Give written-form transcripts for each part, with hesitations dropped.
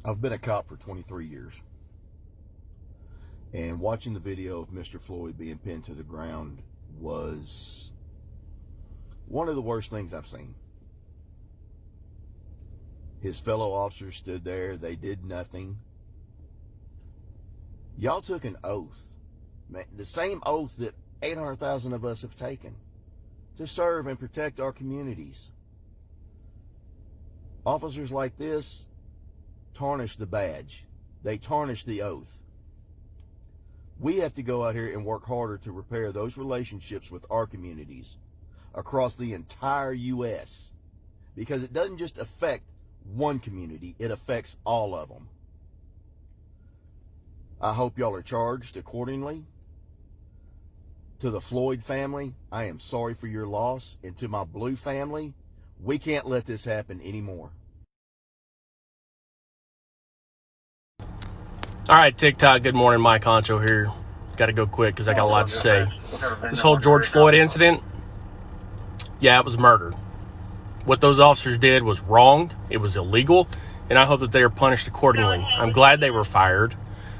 I've been a cop for 23 years, and watching the video of Mr. Floyd being pinned to the ground was one of the worst things I've seen. His fellow officers stood there. They did nothing. Y'all took an oath, man, the same oath that 800,000 of us have taken to serve and protect our communities. Officers like this tarnish the badge. They tarnish the oath. We have to go out here and work harder to repair those relationships with our communities across the entire U.S. because it doesn't just affect one community, it affects all of them. I hope y'all are charged accordingly. To the Floyd family, I am sorry for your loss. And to my Blue family, we can't let this happen anymore. All right, TikTok, good morning. Mike Honcho here. Got to go quick because I got a lot to say. This whole George Floyd incident, yeah, it was murder. What those officers did was wrong. It was illegal, and I hope that they are punished accordingly. I'm glad they were fired.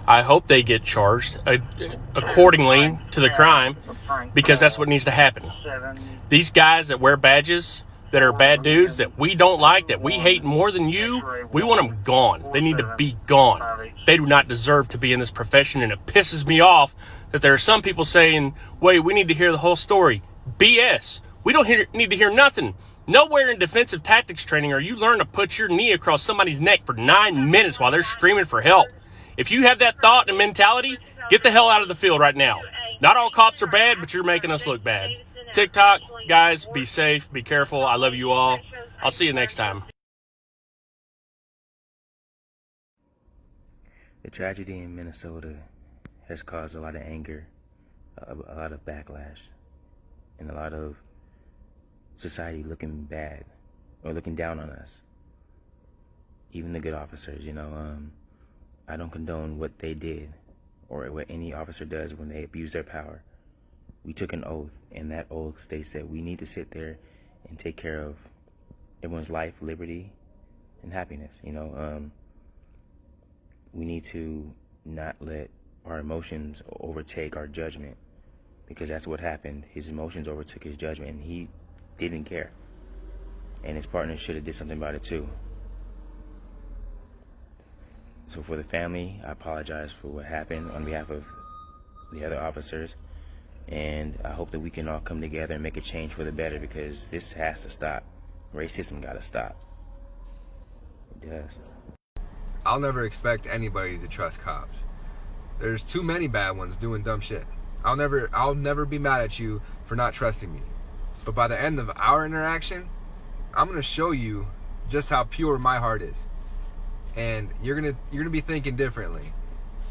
I hope they get charged accordingly to the crime because that's what needs to happen. These guys that wear badges that are bad dudes that we don't like, that we hate more than you, we want them gone. They need to be gone. They do not deserve to be in this profession, and it pisses me off that there are some people saying, wait, we need to hear the whole story. BS. We don't need to hear nothing. Nowhere in defensive tactics training are you learn to put your knee across somebody's neck for 9 minutes while they're screaming for help. If you have that thought and mentality, get the hell out of the field right now. Not all cops are bad, but you're making us look bad. TikTok, guys, be safe, be careful. I love you all. I'll see you next time. The tragedy in Minnesota has caused a lot of anger, a lot of backlash, and a lot of society looking bad or looking down on us. Even the good officers, I don't condone what they did or what any officer does when they abuse their power. We took an oath, and that oath states that we need to sit there and take care of everyone's life, liberty, and happiness. We need to not let our emotions overtake our judgment, because that's what happened. His emotions overtook his judgment, and he didn't care. And his partner should have did something about it too. So for the family, I apologize for what happened on behalf of the other officers. And I hope that we can all come together and make a change for the better, because this has to stop. Racism gotta stop. It does. I'll never expect anybody to trust cops. There's too many bad ones doing dumb shit. I'll never be mad at you for not trusting me. But by the end of our interaction, I'm gonna show you just how pure my heart is. And you're gonna be thinking differently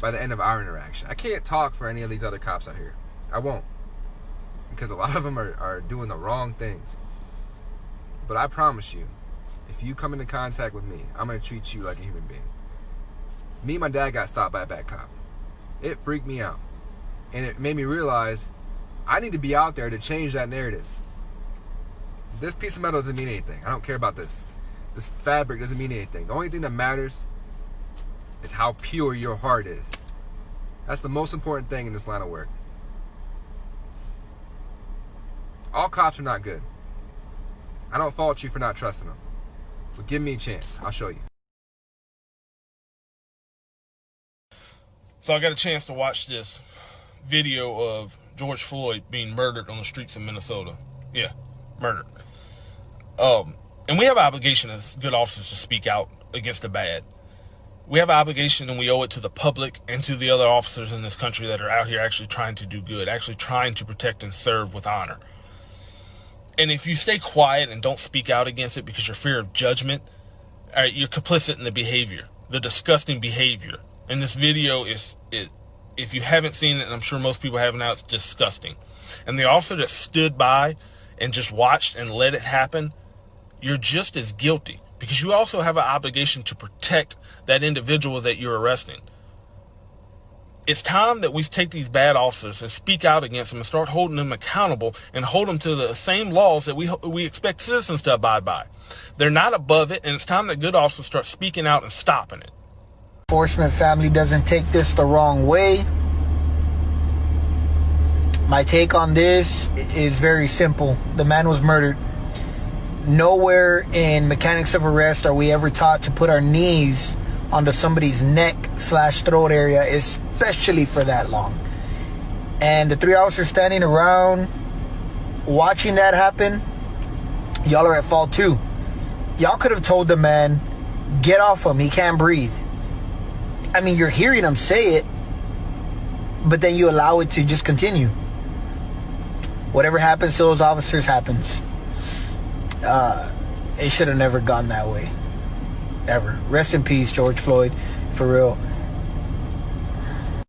by the end of our interaction. I can't talk for any of these other cops out here. I won't, because a lot of them are doing the wrong things. But I promise you, if you come into contact with me, I'm going to treat you like a human being. Me and my dad got stopped by a bad cop. It freaked me out. And it made me realize I need to be out there to change that narrative. This piece of metal doesn't mean anything. I don't care about this. This fabric doesn't mean anything. The only thing that matters is how pure your heart is. That's the most important thing in this line of work. All cops are not good. I don't fault you for not trusting them. But give me a chance. I'll show you. So I got a chance to watch this video of George Floyd being murdered on the streets of Minnesota. Yeah, murdered. And we have an obligation as good officers to speak out against the bad. We have an obligation, and we owe it to the public and to the other officers in this country that are out here actually trying to do good, actually trying to protect and serve with honor. And if you stay quiet and don't speak out against it because you're fear of judgment, you're complicit in the behavior, the disgusting behavior. And this video is, if you haven't seen it, and I'm sure most people haven't now, it's disgusting. And the officer that stood by and just watched and let it happen, you're just as guilty, because you also have an obligation to protect that individual that you're arresting. It's time that we take these bad officers and speak out against them and start holding them accountable and hold them to the same laws that we expect citizens to abide by. They're not above it, and it's time that good officers start speaking out and stopping it. Enforcement family doesn't take this the wrong way. My take on this is very simple. The man was murdered. Nowhere in mechanics of arrest are we ever taught to put our knees onto somebody's neck/throat area, especially for that long. And the 3 officers standing around watching that happen, y'all are at fault too. Y'all could have told the man, get off him, he can't breathe. I mean, you're hearing him say it, but then you allow it to just continue. Whatever happens to those officers happens. It should have never gone that way. Ever. Rest in peace, George Floyd. For real.